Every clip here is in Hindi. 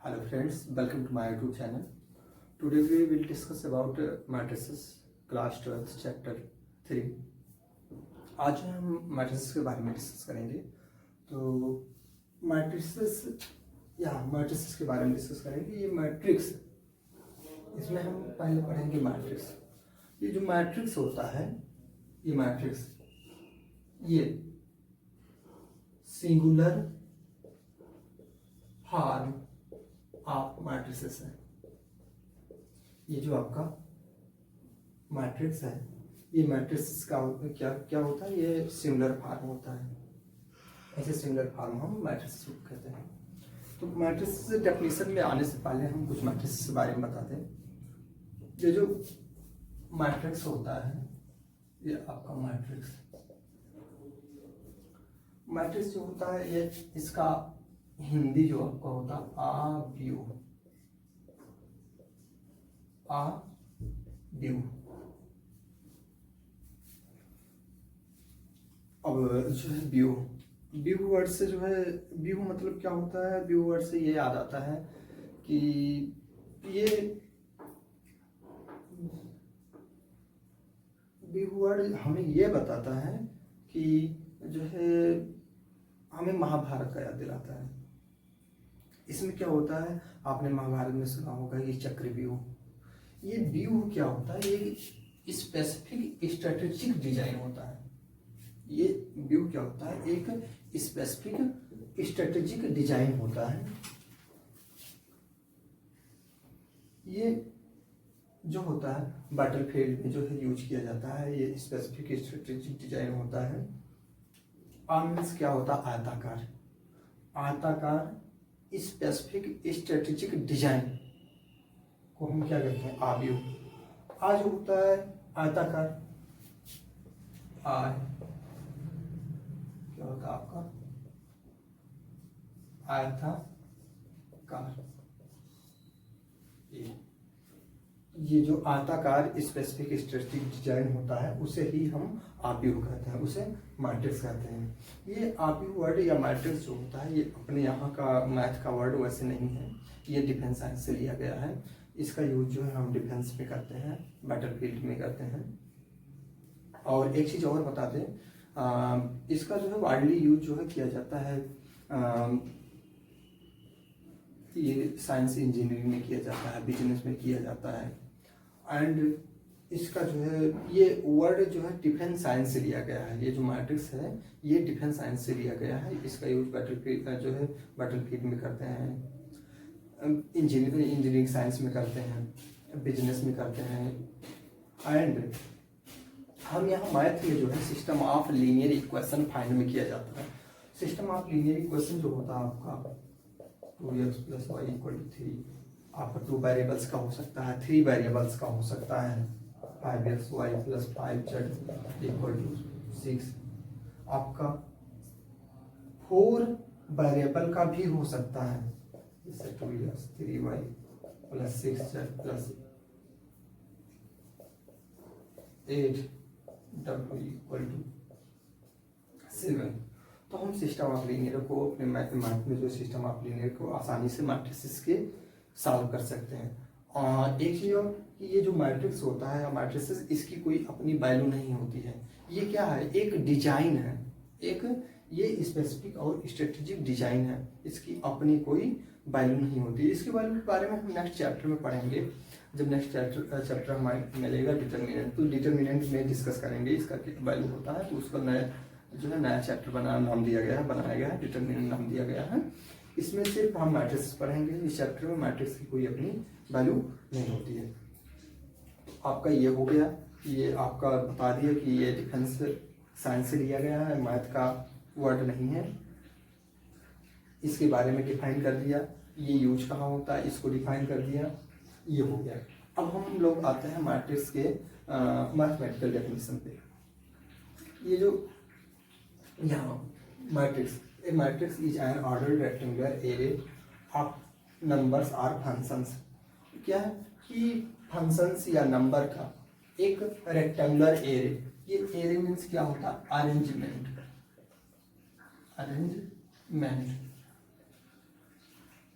Hello friends, welcome to my YouTube channel. Today we will discuss about matrices class 12 chapter 3. आज हम matrices के बारे में डिस्कस करेंगे. तो matrices के बारे में डिस्कस करेंगे. ये मैट्रिक्स, इसमें हम पहले पढ़ेंगे मैट्रिक्स. ये जो मैट्रिक्स होता है, ये मैट्रिक्स, ये सिंगुलर फॉर्म ऑफ मैट्रिसेस है. ये जो आपका मैट्रिक्स है, ये मैट्रिक्स का क्या क्या होता है? ये सिंगुलर फॉर्म होता है. ऐसे सिंगुलर फॉर्म हम मैट्रिक्स कहते हैं. तो मैट्रिक्स डेफिनेशन में आने से पहले हम कुछ मैट्रिक्स के बारे में बताते हैं. ये जो मैट्रिक्स होता है, ये आपका मैट्रिक्स जो होता है, ये इसका हिंदी जो आपका होता है आव्यूह. अब जो है व्यूह वर्ड से जो है, व्यूह मतलब क्या होता है? व्यूह वर्ड से ये याद आता है कि ये व्यूह वर्ड हमें ये बताता है कि जो है हमें महाभारत का याद दिलाता है. इसमें क्या होता है, आपने महाभारत में सुना होगा कि चक्रव्यूह. ये व्यूह क्या होता है? ये स्पेसिफिक स्ट्रेटेजिक डिजाइन होता है. ये व्यूह क्या होता है? एक स्पेसिफिक स्ट्रेटेजिक डिजाइन होता है. ये जो होता है बैटलफील्ड में जो है यूज किया जाता है. ये स्पेसिफिक स्ट्रेटेजिक डिजाइन होता है. मीन्स क्या होता है? आयताकार स्पेसिफिक स्ट्रेटेजिक डिजाइन को हम क्या कहते हैं? आव्यूह. आज होता है आयताकार. क्या होता है आपका? आयताकार. ये जो आयताकार स्पेसिफिक स्ट्रेटेजिक डिजाइन होता है, उसे ही हम आव्यूह कहते हैं, उसे मैट्रिक्स कहते हैं. ये आव्यूह वर्ड या मैट्रिक्स जो होता है, ये अपने यहाँ का मैथ का वर्ड वैसे नहीं है. ये डिफेंस साइंस से लिया गया है. इसका यूज जो है हम डिफेंस में करते हैं, बैटलफील्ड में करते हैं. और एक चीज और बता दें, इसका जो है वाइडली यूज जो है किया जाता है. ये साइंस इंजीनियरिंग में किया जाता है, बिजनेस में किया जाता है. एंड इसका जो है ये वर्ड जो है डिफेंस साइंस से लिया गया है. ये जो मैट्रिक्स है, ये डिफेंस साइंस से लिया गया है. इसका यूज बैटलफील्ड में करते हैं, इंजीनियरिंग साइंस में करते हैं, बिजनेस में करते हैं. एंड हम यहाँ मैथ में जो है system of linear equation find में किया जाता है. सिस्टम ऑफ लीनियर इक्वेशन जो होता है आपका 2x + y = 3. आपका 2 वेरिएबल्स का हो सकता है, 3 वेरिएबल्स का हो सकता है. 5x y + 5z = 6. आपका 4 वेरिएबल का भी हो सकता है, जैसे 2x 3y + 6z + 8w = 7. तो हम सिस्टम ऑफ लीनियर को अपने मैथ में जो सिस्टम ऑफ लीनियर को आसानी से मैट्रिसेस के सॉल्व कर सकते हैं. और एक चीज और कि ये जो मैट्रिक्स होता है, मैट्रिसेस, इसकी कोई अपनी वैल्यू नहीं होती है. ये क्या है? एक डिजाइन है. एक ये स्पेसिफिक और स्ट्रेटेजिक डिजाइन है. इसकी अपनी कोई वैल्यू नहीं होती. इसके बारे में हम नेक्स्ट चैप्टर में पढ़ेंगे. जब नेक्स्ट चैप्टर हमें मिलेगा डिटर्मिनेंट, तो डिटर्मिनेंट में डिस्कस करेंगे इसका क्या वैल्यू होता है. तो उसको नया चैप्टर बनाया गया है, डिटर्मिनेंट नाम दिया गया है. इसमें सिर्फ हम मैट्रिक्स पढ़ेंगे. इस चैप्टर में मैट्रिक्स की कोई अपनी वैल्यू नहीं होती है. आपका ये हो गया, ये आपका बता दिया कि ये डिफेंस साइंस से लिया गया है, मैथ का वर्ड नहीं है. इसके बारे में डिफाइन कर दिया, ये यूज कहाँ होता है इसको डिफाइन कर दिया. ये हो गया. अब हम लोग आते हैं मैट्रिक्स के मैथमेटिकल डेफिनेशन पे. ये जो यहाँ a matrix is an ordered rectangular array of numbers or functions. क्या है कि फंक्शंस या नंबर का एक रेक्टेंगुलर एरे. ये एरे मीन्स क्या होता है? अरेंजमेंट.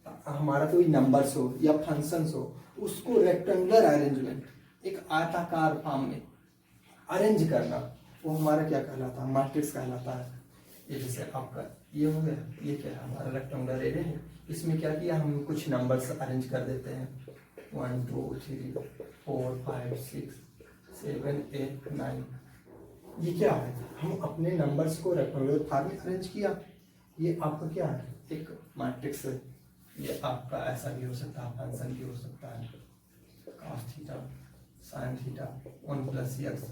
हमारा कोई नंबर्स हो या फंक्शंस हो, उसको रेक्टेंगुलर अरेंजमेंट, एक आयताकार फॉर्म में अरेंज करना, वो हमारा क्या कहलाता है, मैट्रिक्स कहलाता है। ये जैसे आपका ये हो गया, ये क्या है, हमारा रेक्टेंगुलर एरे है। इसमें क्या किया, हम कुछ नंबर्स अरेंज कर देते हैं, 1 2 3 4 5 6 7 8 9। ये क्या है, हम अपने नंबर्स को रेक्टेंगुलर फॉर्म में अरेंज किया। ये आपका क्या है, एक मैट्रिक्स है। ये आपका ऐसा भी हो सकता है, फंक्शन भी हो सकता है, cos theta sin theta 1 plus x,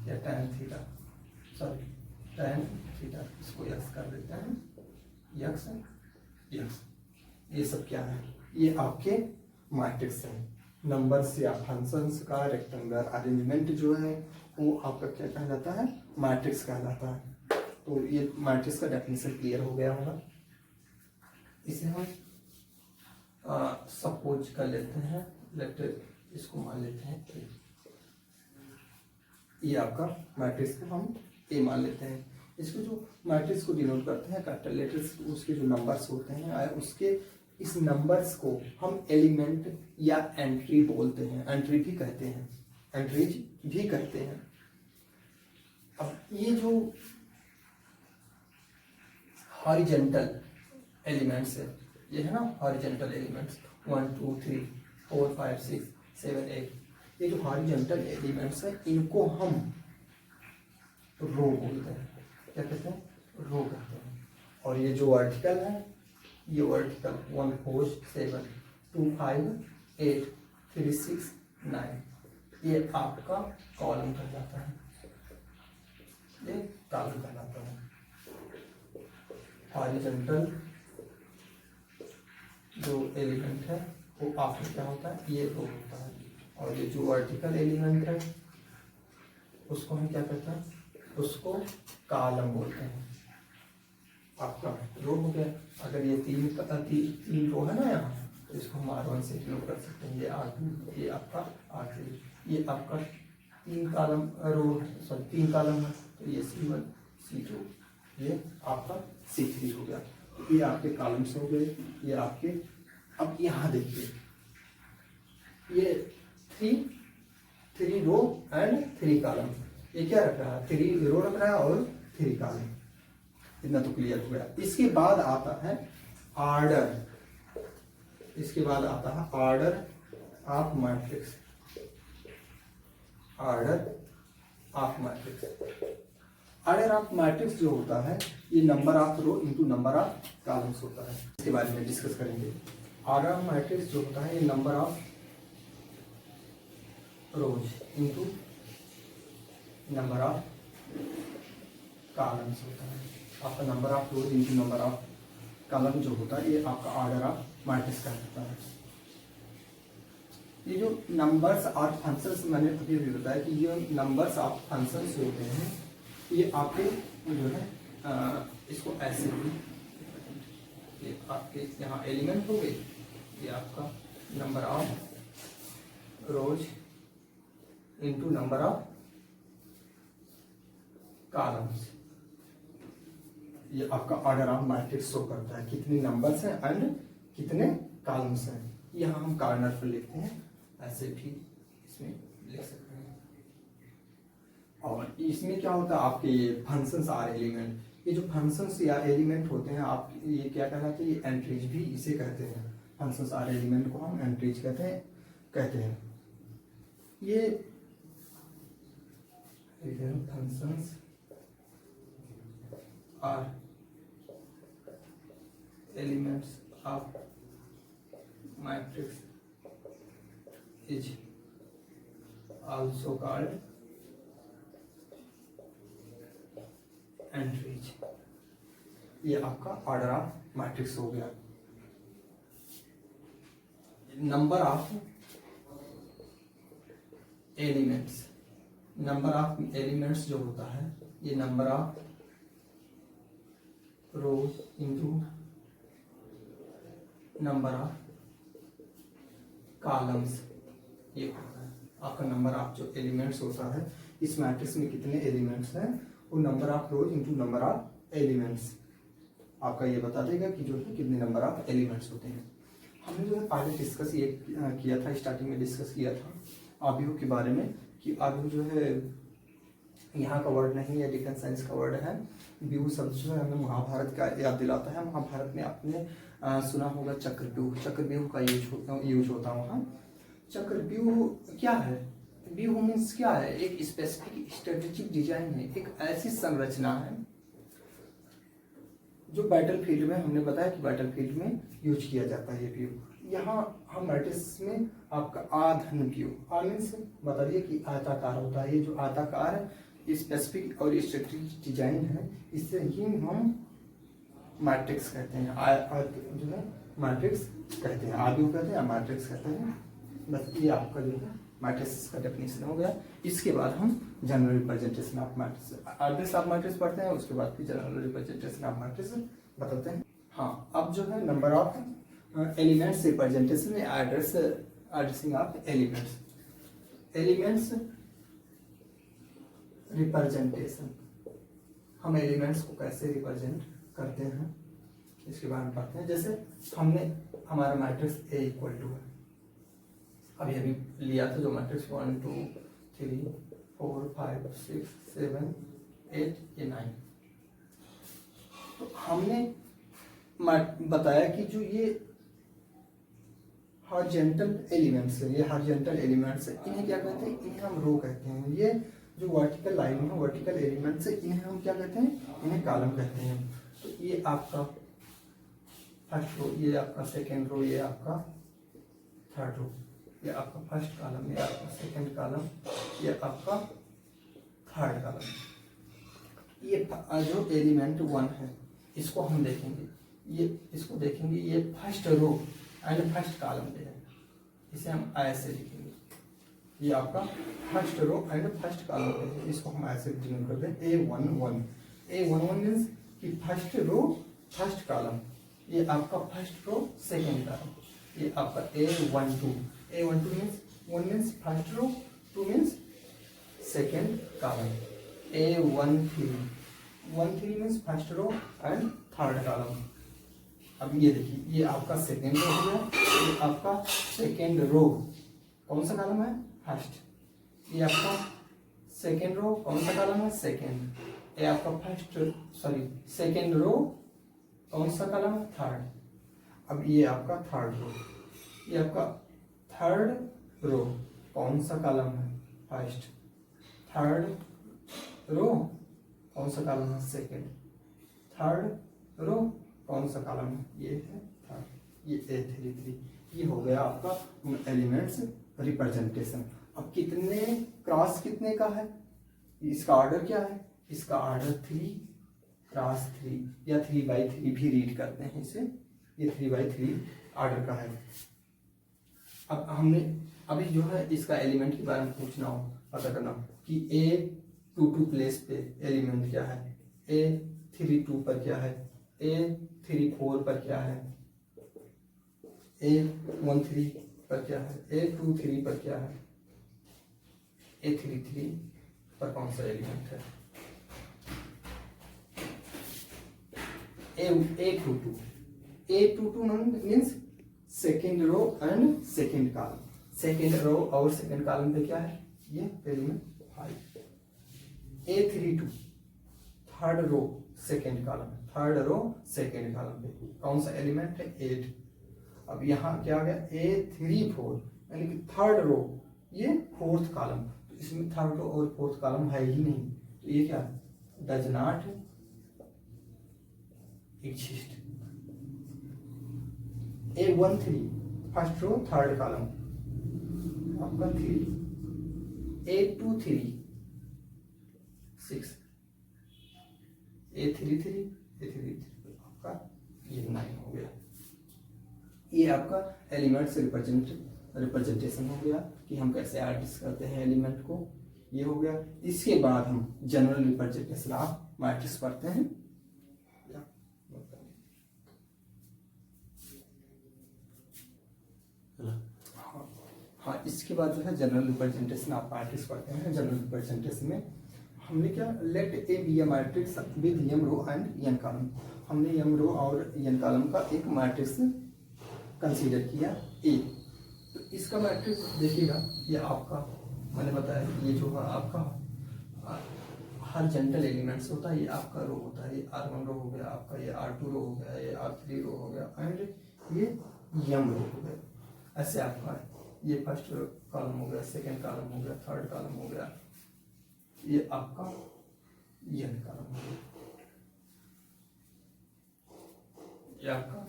या tan theta, sorry tan theta, इसको x कर देते हैं, x x। ये सब क्या है, ये आपके मैट्रिक्स है। नंबर्स या फंक्शंस का रेक्टेंगुलर अरेंजमेंट जो है वो आपका क्या कहलाता है, मैट्रिक्स कहलाता है। तो ये मैट्रिक्स का डेफिनेशन क्लियर हो गया होगा। इसे हम सपोज कर लेते हैं, इसको मान लेते हैं A। ये आपका मैट्रिक्स को हम A मान लेते हैं। इसको जो मैट्रिक्स को डिनोट करते हैं कैपिटल लेटर्स, उसके जो नंबर्स होते हैं, उसके इस नंबर्स को हम एलिमेंट या एंट्री बोलते हैं, एंट्री भी कहते हैं, एंट्रीज भी कहते हैं। अब ये जो हॉरिजेंटल एलिमेंट्स है, ये है ना हॉरिजेंटल एलिमेंट्स, 1 2 3 4 5 6 7 8, ये जो हॉरिजेंटल एलिमेंट्स है इनको हम रो बोलते हैं। क्या कहते हैं, रो कहते हैं। और ये जो वर्टिकल है, ये वर्टिकल 1 4 7 2 5 8 3 6 9, ये आपका कॉलम कहलाता है, ये कॉलम कहलाता है। हॉरिजॉन्टल जो एलिमेंट है वो आपका क्या होता है, ये रो होता है। और ये जो वर्टिकल एलिमेंट है उसको हम क्या कहते हैं, उसको कॉलम बोलते हैं। आपका रो हो गया। अगर ये तीन रो है ना यहाँ, तो इसको हम R1 से डिनोट कर सकते हैं, ये R2, ये आपका R3, ये आपका तीन कॉलम रो, सॉरी तीन कॉलम है, तो ये C1 C2, ये आपका C3 हो गया। तो ये आपके कॉलम्स हो गए, ये आपके। अब यहाँ देखिए, ये थ्री रो एंड 3 कॉलम, ये क्या रख रहा है, 3 रो रख रहा है और 3 कॉलम। इतना तो क्लियर हो गया। इसके बाद आता है ऑर्डर, इसके बाद आता है order of matrix, order of matrix. Order of matrix जो होता है, ये number of row into number of columns होता है। इसके बारे में डिस्कस करेंगे। ऑर्डर ऑफ मैट्रिक्स जो होता है, ये number of rows into number of columns होता है। आपका number of rows into number of column जो होता है, ये आपका ऑर्डर ऑफ मैट्रिक्स का होता है। ये जो नंबर्स और फंक्शंस, मैंने अभी भी बताया कि ये नंबर्स और फंक्शंस होते हैं, ये आपके जो है इसको ऐसे भी, ये आपके यहाँ एलिमेंट हो गए, ये आपका number of rows into number of columns, ये आपका ऑर्डर ऑफ मैट्रिक्स शो करता है, कितने नंबर्स हैं एंड कितने कॉलम्स हैं। यहाँ हम कॉर्नर पर लिखते हैं, ऐसे भी इसमें लिख सकते हैं। और इसमें क्या होता है, आपके ये फंक्शंस आर एलिमेंट, ये जो फंक्शंस या एलिमेंट होते हैं आप, ये क्या कहलाते हैं, ये एंट्रीज भी इसे कहते हैं। फंक्शंस आर एलिमेंट को हम एंट्रीज कहते हैं। ये functions are elements of matrix is also called entries. ये आपका ऑर्डर ऑफ मैट्रिक्स हो गया। Number of elements, number of elements जो होता है, ये number of rows into number of columns, ये होता है आपका नंबर ऑफ जो एलिमेंट्स होता है। इस मैट्रिक्स में कितने एलिमेंट्स हैं, वो number of rows into number of elements आपका ये बता देगा कि जो है कितने नंबर ऑफ एलिमेंट्स होते हैं। हमने जो है पहले डिस्कस ये किया था, स्टार्टिंग में डिस्कस किया था आबिहू के बारे में कि आबिहू जो है यहाँ का वर्ड नहीं है, डिफेंस साइंस का वर्ड है। बिहू शब्द जो है हमें महाभारत का याद दिलाता है। महाभारत में आपने सुना होगा चक्रव्यूह, चक्रव्यूह का यूज होता है वहाँ। चक्रव्यूह क्या है? व्यूह मीन्स क्या है? एक स्पेसिफिक स्ट्रेटेजिक डिजाइन है, एक ऐसी संरचना है जो बैटलफील्ड में, हमने बताया कि बैटलफील्ड में यूज किया जाता है ये व्यू। यहाँ हम मैट्रिक्स में आपका आधन व्यू, मीन्स बता दिए कि आयताकार होता है। ये जो आयताकार है स्पेसिफिक और स्ट्रेटेजिक डिजाइन है, इससे ही हम मैट्रिक्स कहते हैं। जो है मैट्रिक्स कहते हैं, आबिहू कहते हैं, मैट्रिक्स कहते हैं। बस ये आपका जो है मैट्रिक्स का डेफिनेशन हो गया। इसके बाद हम general representation of matrix, address of matrix पढ़ते हैं, उसके बाद फिर जनरल रिप्रेजेंटेशन ऑफ मैट्रिक्स बताते हैं। हाँ, अब जो है नंबर ऑफ एलिमेंट्स रिप्रेजेंटेशन में एड्रेसिंग ऑफ एलिमेंट्स रिप्रेजेंटेशन, हम एलिमेंट्स को कैसे रिप्रेजेंट करते हैं इसके बारे में पढ़ते हैं। जैसे हमने हमारा मैट्रिक्स ए इक्वल टू है, अभी अभी लिया था जो मैट्रिक्स 1 2 3 4 5 6 7 8 ये 9। तो हमने बताया कि जो ये हॉरिजॉन्टल एलिमेंट्स है, ये हॉरिजॉन्टल एलिमेंट्स है, इन्हें क्या कहते हैं? इन्हें हम रो कहते हैं। ये जो वर्टिकल लाइन है, वर्टिकल एलिमेंट्स है, इन्हें हम क्या कहते हैं? इन्हें कॉलम कहते हैं। तो ये आपका फर्स्ट रो, ये आपका सेकेंड रो, ये आपका थर्ड रो, ये आपका फर्स्ट कॉलम, ये आपका सेकेंड कॉलम, ये आपका थर्ड कॉलम। ये जो एलिमेंट 1 है इसको हम देखेंगे, इसको देखेंगे, ये first row and first column पे है, इसे हम ऐसे लिखेंगे। ये आपका first row and first column पे है, इसको हम ऐसे डिनोट करते हैं A11। A11 मीन्स कि फर्स्ट रो फर्स्ट कॉलम, ये आपका फर्स्ट रो सेकेंड कॉलम, ये आपका A12 means 1 means first row, 2 means second column. A13 means first row and third column. अब ये देखिए, ये आपका सेकेंड रो हो गया, ये आपका सेकेंड रो कौन सा कॉलम है? फर्स्ट। ये आपका सेकेंड रो कौन सा कॉलम है? सेकेंड। ये आपका सेकेंड रो कौन सा कॉलम है? थर्ड। अब ये आपका थर्ड रो, ये आपका थर्ड रो कौन सा कॉलम है? फर्स्ट। थर्ड रो कौन सा कॉलम है? सेकेंड। थर्ड रो कौन सा कॉलम है? ये है थर्ड। ये A33। ये हो गया आपका एलिमेंट्स रिप्रेजेंटेशन। अब कितने क्रॉस कितने का है? इसका ऑर्डर क्या है? इसका ऑर्डर 3 क्रॉस 3 या 3/3 भी रीड करते हैं इसे, ये 3/3 ऑर्डर का है। अब हमने अभी जो है इसका एलिमेंट के बारे में पूछना हो, पता करना कि A22 प्लेस पे एलिमेंट क्या है, A32 पर क्या है, A34 पर क्या है, A13 पर क्या है, A23 पर क्या है, A33 पर कौन सा एलिमेंट है? A22 means second row and second column. Second row और सेकेंड कॉलम पे क्या है? ये element 5। A32 third row second column, third row second column पे कौन सा एलिमेंट है? 8। अब यहाँ क्या आ गया? A34 यानी कि थर्ड रो, ये फोर्थ कॉलम, तो इसमें थर्ड रो और फोर्थ कॉलम है ही नहीं, तो ये क्या does not exist. A13 first row third column आपका 3, A23 6, A33 आपका ये 9 हो गया। ये आपका एलिमेंट्स रिप्रेजेंटेशन हो गया कि हम कैसे आर्टिस्ट करते हैं एलिमेंट को, ये हो गया। इसके बाद हम जनरल रिप्रेजेंटेशन ऑफ मैट्रिक्स पढ़ते हैं। हाँ, इसके बाद जो है जनरल रिप्रेजेंटेशन ऑफ मैट्रिक्स पढ़ते हैं। जनरल रिप्रेजेंटेशन में हमने क्या, let A be a matrix with m row and n column, हमने m रो और n कॉलम का एक मैट्रिक्स कंसीडर किया ए। तो इसका मैट्रिक्स देखिएगा, ये आपका मैंने बताया ये जो है आपका हर जनरल एलिमेंट्स होता है, ये आपका रो होता है, ये R1 रो हो गया आपका, ये R2 रो हो गया, ये R3 रो हो गया एंड ये M रो हो गया। ऐसे आपका ये फर्स्ट कॉलम हो गया, सेकंड कॉलम हो गया, थर्ड कॉलम हो गया, ये आपका N कॉलम हो गया, ये आपका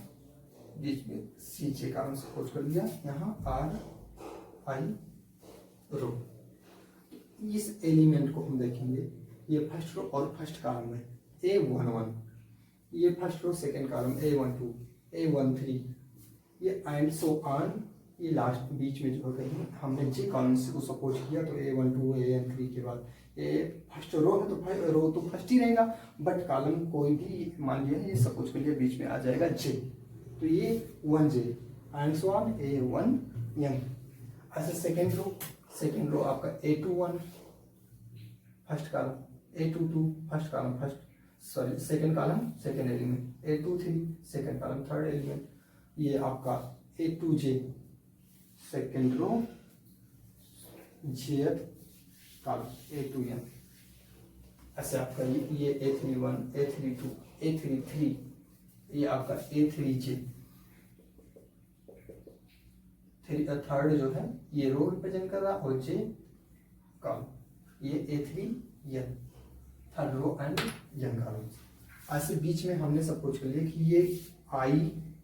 बीच में CJ कॉलम सपोज कर लिया, यहाँ RI रो। इस एलिमेंट को हम देखेंगे, ये फर्स्ट रो और फर्स्ट कॉलम में A11, ये फर्स्ट रो सेकंड कॉलम A12, A13, ये एंड सो ऑन, ये लास्ट बीच में जो है हमने J कॉलम से को सपोज किया, तो A12 AN3 के बाद ये फर्स्ट रो है, तो रो तो फर्स्ट ही रहेगा, बट कॉलम कोई भी मान लिया ये सपोज कर लिया बीच में आ जाएगा J, तो ये 1J and so on A1N। ऐसे सेकेंड रो आपका A21 first column, A22 first column second column second element, A23 second column third element, ये आपका A2J second row J column A2N। ऐसे आपका ये A31 A32 A33, ये आपका A3J थर्ड जो है ये रो रिप्रेजेंट कर रहा है, और J कॉलम, ये A3N third row and N column. ऐसे बीच में हमने सपोज कर लिया कि ये I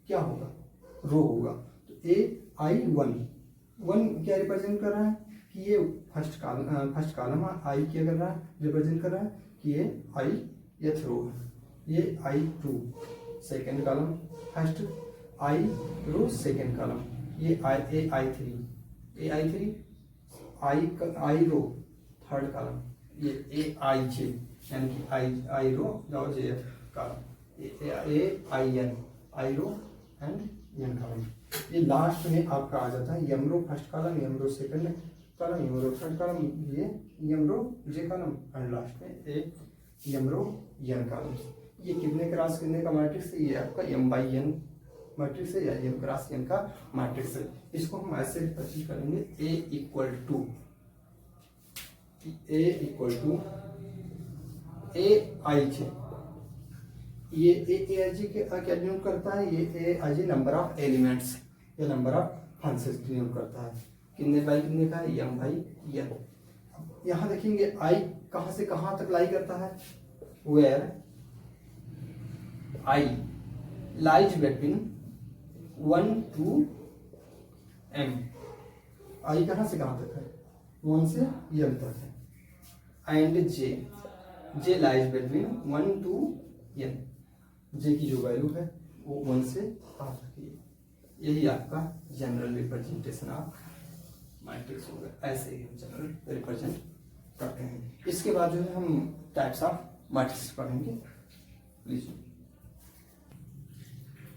क्या होगा, रो होगा, तो I1 क्या रिप्रेजेंट कर रहा है कि ये फर्स्ट कॉलम I क्या कर रहा है, रिप्रेजेंट कर रहा है कि ये ith रो है, ये I2 second column first, I row second column, ये AI3 I row third column, ये AIJ यानी कि I रो और J column, AIN I row and N column. ये लास्ट में आपका आ जाता है M row first column, M row second column, M row third column, ये M row J column and last में M रो N कॉलम। ये कितने क्रॉस कितने का मैट्रिक्स है, ये आपका M/N मैट्रिक्स है या M क्रॉस N का मैट्रिक्स है। इसको हम ऐसे रिप्रेजेंट करेंगे A इक्वल टू AIJ। ये AIJ के क्या डिनोट करता है, ये AIJ नंबर ऑफ एलिमेंट्स या नंबर ऑफ फंक्शंस डिनोट करता है, कितने बाई कितने का है, M/N। यहाँ देखेंगे I कहाँ से कहाँ तक लाई करता है, where I lies between 1 to M। I कहाँ से कहाँ तक है, 1 से M तक है, and J lies between 1 to N। J की जो वैल्यू है वो 1 से कहाँ तक है, यही आपका जनरल रिप्रेजेंटेशन ऑफ मैट्रिक्स होगा। ऐसे ही हम जनरल रिप्रेजेंट करते हैं। इसके बाद जो है हम टाइप्स ऑफ मैट्रिक्स पढ़ेंगे। प्लीज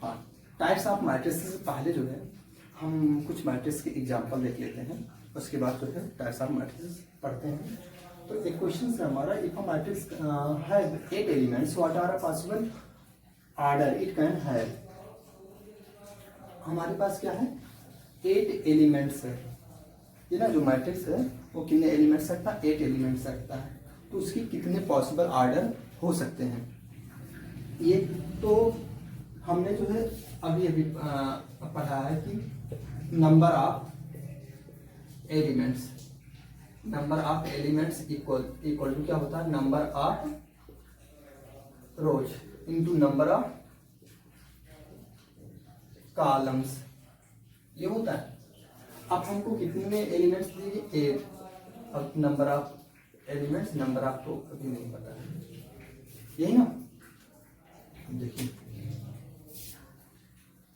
हाँ, टाइप्स ऑफ मैट्रिक्स से पहले जो है हम कुछ मैट्रिक्स के एग्जांपल देख लेते हैं, उसके बाद जो है टाइप्स ऑफ मैट्रिक्स पढ़ते हैं। तो एक क्वेश्चन है हमारा, if a matrix have 8 elements what are a possible order it can have. हमारे पास क्या है, 8 एलिमेंट्स है, ये ना जो मैट्रिक्स है वो कितने एलिमेंट्स रखता है, 8 एलिमेंट्स रखता है, तो उसकी कितने पॉसिबल ऑर्डर हो सकते हैं। ये तो हमने जो है अभी पढ़ा है कि number of elements equal to क्या होता है, number of rows into number of columns, ये होता है। अब हमको कितने एलिमेंट्स दिए, 8। अब number of elements, number of तो अभी नहीं पता है, यही ना। देखिए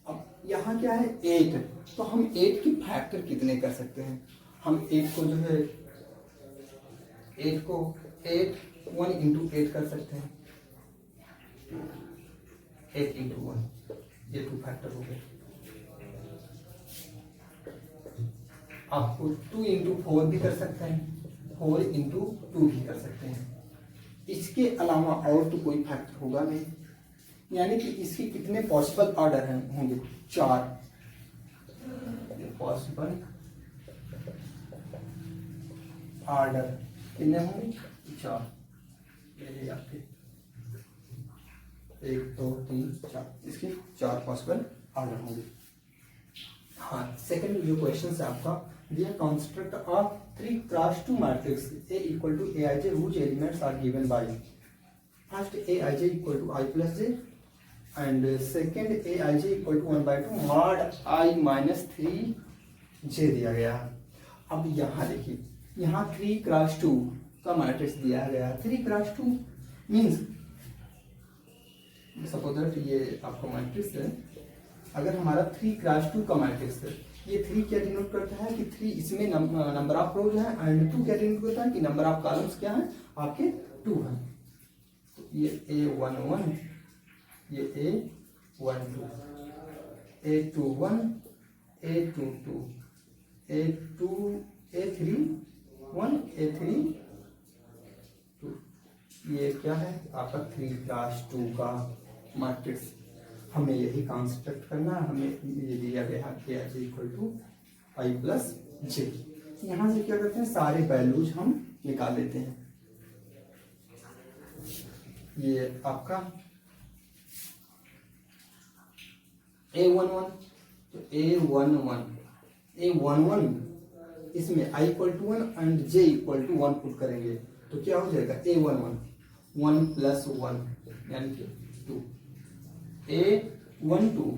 अब यहाँ क्या है 8, तो हम 8 की फैक्टर कितने कर सकते हैं। हम 8 को जो है 1 इंटू 8 कर सकते हैं, 8 इंटू 1, ये 2 फैक्टर हो गए। आपको 2 इंटू 4 भी कर सकते हैं, 4 इंटू 2 भी कर सकते हैं। इसके अलावा और तो कोई फैक्टर होगा नहीं, यानी कि इसके कितने पॉसिबल ऑर्डर होंगे, 4। पॉसिबल ऑर्डर कितने होंगे? 4। ये आपके 1 2 3 4, इसके 4 पॉसिबल ऑर्डर होंगे। हाँ, सेकंड जो क्वेश्चन है आपका, दिया construct of 3x2 matrix A equal to Aij whose elements are given by first Aij equal to I plus j and second Aij equal to 1/2 mod I minus 3j दिया गया है। अब यहाँ देखिए, यहाँ 3x2 का मैट्रिक्स दिया गया है। 3x2 मीन्स सपोज दैट ये आपका मैट्रिक्स है, अगर हमारा 3x2 का मैट्रिक्स है, ये 3 क्या डिनोट करता है कि 3 इसमें नंबर ऑफ रोज है, एंड 2 क्या डिनोट करता है कि नंबर ऑफ कॉलम्स क्या है आपके 2 है। तो ये A11, ये A12, A21, A22, A31, A32, ये क्या है आपका 3x2 का मैट्रिक्स। हमें यही कंस्ट्रक्ट करना है। हमें ये दिया गया है कि Aj equal to I plus J. यहाँ से क्या करते हैं, सारे वैल्यूज हम निकाल लेते हैं। ये आपका A11, तो A11 इसमें I equal to 1 and J equal to 1 put करेंगे तो क्या हो जाएगा, A11 1 प्लस 1 यानी कि 2। A12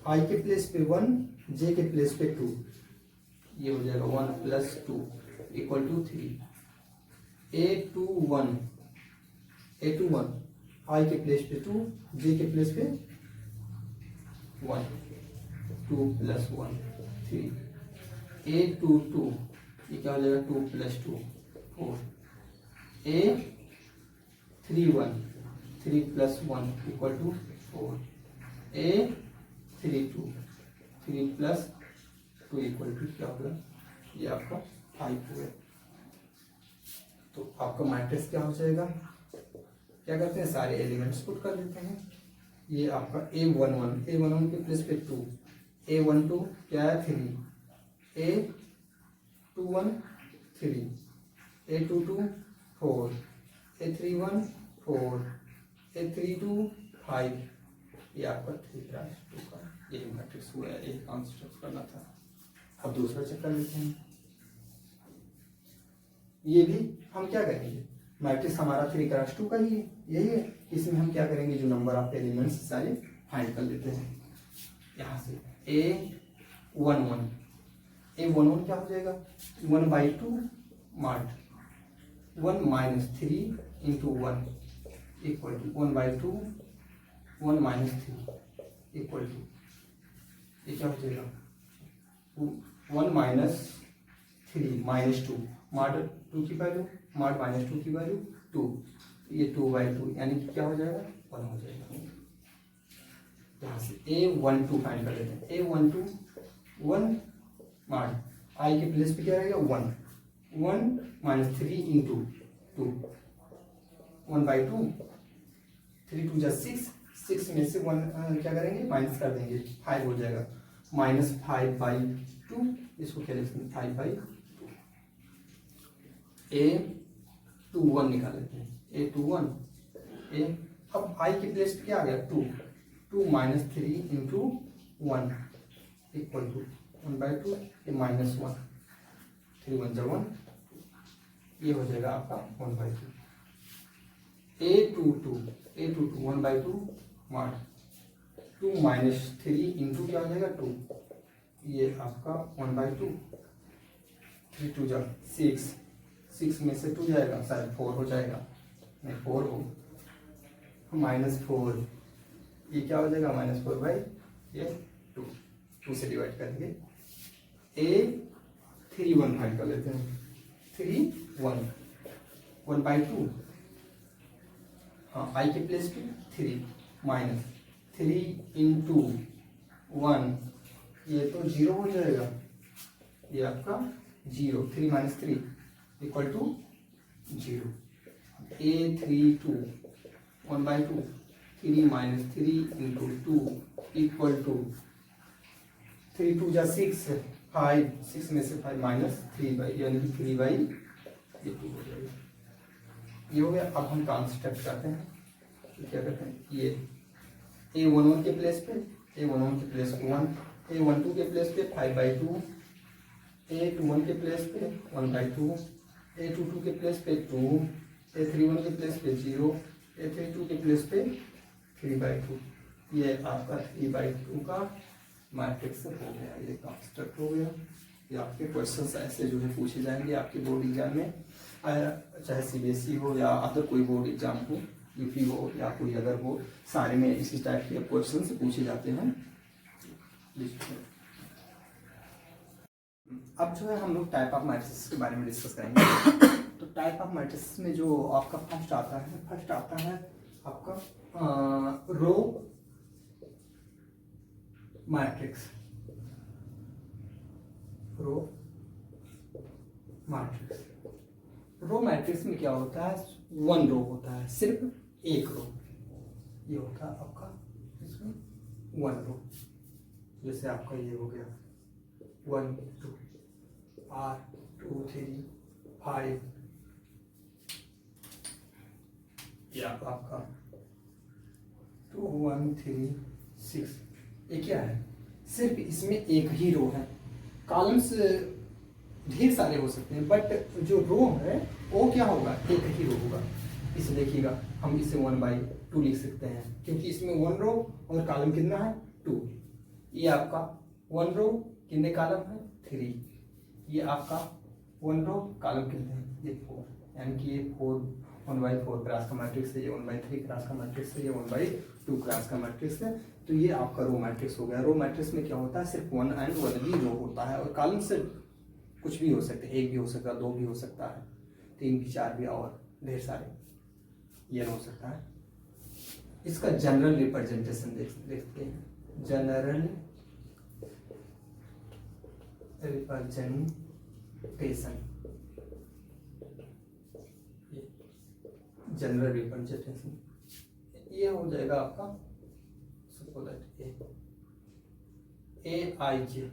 I के प्लेस पे 1, J के प्लेस पे 2, ये हो जाएगा 1 plus 2 equal to 3। A21 I के प्लेस पे 2, J के प्लेस पे 1, 2 प्लस 1 3। A22 ये क्या हो जाएगा, 2 plus 2 4। A31 3 plus 1 equal to 4। A32 3 plus 2 equal to क्या होगा, ये आपका 5 हुआ। तो आपका मैट्रिक्स क्या हो जाएगा, क्या करते हैं, सारे एलिमेंट्स पुट कर देते हैं। ये आपका A11 के प्लेस पे 2, A12 क्या है 3, A21 3, A22 4, A31 4, A32 5, ये आपका 3x2 का ये मैट्रिक्स हुआ है। एक कंस्ट्रक्ट करना था। अब दूसरा चेक कर लेते हैं। ये भी हम क्या करेंगे, मैट्रिक्स हमारा 3x2 का ही यही है। इसमें हम क्या करेंगे, जो नंबर ऑफ एलिमेंट्स सारे फाइंड कर लेते हैं। यहाँ से A11 क्या हो जाएगा, 1/2 mod 1 minus 3 into 1 equal to 1/2 1 minus 3 equal to, ये क्या हो जाएगा 1 माइनस 3 माइनस 2 मॉड 2 की वैल्यू, मॉड माइनस 2 की वैल्यू 2, ये 2/2 यानी कि क्या हो जाएगा 1 हो जाएगा। यहाँ से A12 फाइंड कर लेते हैं। A12 1 मॉड I के प्लेस पे क्या रहेगा 1 माइनस 3 इंटू 2 1/2 3 2 जा 6 में से 1 क्या करेंगे, माइनस कर देंगे, 5 हो जाएगा। माइनस 5/2, इसको क्या लिखते हैं 5/2। A21 निकाल लेते हैं। A21 अब I के प्लेस पे क्या आ गया 2 माइनस 3 इंटू 1 इक्वल टू 1/2, ये माइनस 1, 3 1 जा 1, ये हो जाएगा आपका 1/2। A22 1/2 मॉड 2 माइनस 3 इंटू क्या हो जाएगा 2, ये आपका 1/2, 3 2 जा 6 में से 2 जाएगा, शायद 4 हो जाएगा, नहीं 4 हो, -4, ये क्या हो जाएगा -4 ये 2 से डिवाइड करेंगे। A31 फाइंड कर लेते हैं। 1/2 हाँ I के प्लेस पे 3 माइनस 3 इंटू 1, ये तो 0 हो जाएगा, ये आपका 0, 3 minus 3 equal to 0। A32 1/2 3 minus 3 into 2 equal to 3 2 जा 6, 5, 6 में से 5 माइनस 3 बाई, यानी कि 3 बाई ये 2 हो जाएगा। ये हो गया। अब हम कंस्ट्रक्ट करते हैं, तो क्या करते हैं, ये A11 के प्लेस पे, A11 के प्लेस 1, A12 के प्लेस पे 5/2, A21 के प्लेस पे 1/2, A22 के प्लेस पे 2, A31 के प्लेस पे 0, A32 के प्लेस पे 3/2। ये आपका 3/2 का मैट्रिक्स हो गया, ये कंस्ट्रक्ट हो गया। ये आपके क्वेश्चंस ऐसे जो है पूछे जाएंगे आपके बोर्ड एग्जाम में, चाहे CBSE हो या अदर कोई बोर्ड एग्जाम हो, UP हो या कोई अदर हो, सारे में इसी टाइप के क्वेश्चन पूछे जाते हैं। अब जो है हम लोग टाइप ऑफ मैट्रिक्स के बारे में डिस्कस करेंगे। तो टाइप ऑफ मैट्रिक्स में जो आपका फर्स्ट आता है आपका रो मैट्रिक्स। रो मैट्रिक्स में क्या होता है, 1 रो होता है, सिर्फ एक रो। ये होता है आपका इसमें 1 रो। जैसे आपका ये हो गया 1 2 R 2 3 5, या आपका 2 1 3 6। ये क्या है, सिर्फ इसमें एक ही रो है। कॉलम्स ढेर सारे हो सकते हैं, बट जो रो है वो क्या होगा, एक ही रो होगा। इसे देखिएगा, हम इसे 1/2 लिख सकते हैं, क्योंकि इसमें 1 रो और कॉलम कितना है 2। ये आपका 1 रो, कितने कॉलम है 3। ये आपका 1 रो, कॉलम कितने हैं ये 4, यानी कि ये 1/4 क्लास का मैट्रिक्स है, ये 1/3 क्लास का मैट्रिक्स है, ये 1/2 क्लास का मैट्रिक्स है। तो ये आपका रो मैट्रिक्स हो गया। रो मैट्रिक्स में क्या होता है, सिर्फ 1 एंड 1 ही रो होता है, और कॉलम से कुछ भी हो सकते हैं, 1 भी हो सकता है, 2 भी हो सकता है, 3 भी, 4 भी, और ढेर सारे ये हो सकता है। इसका जनरल रिप्रेजेंटेशन देखते हैं। जनरल रिप्रेजेंटेशन, जनरल रिप्रेजेंटेशन ये हो जाएगा आपका, सपोज दैट AIJ,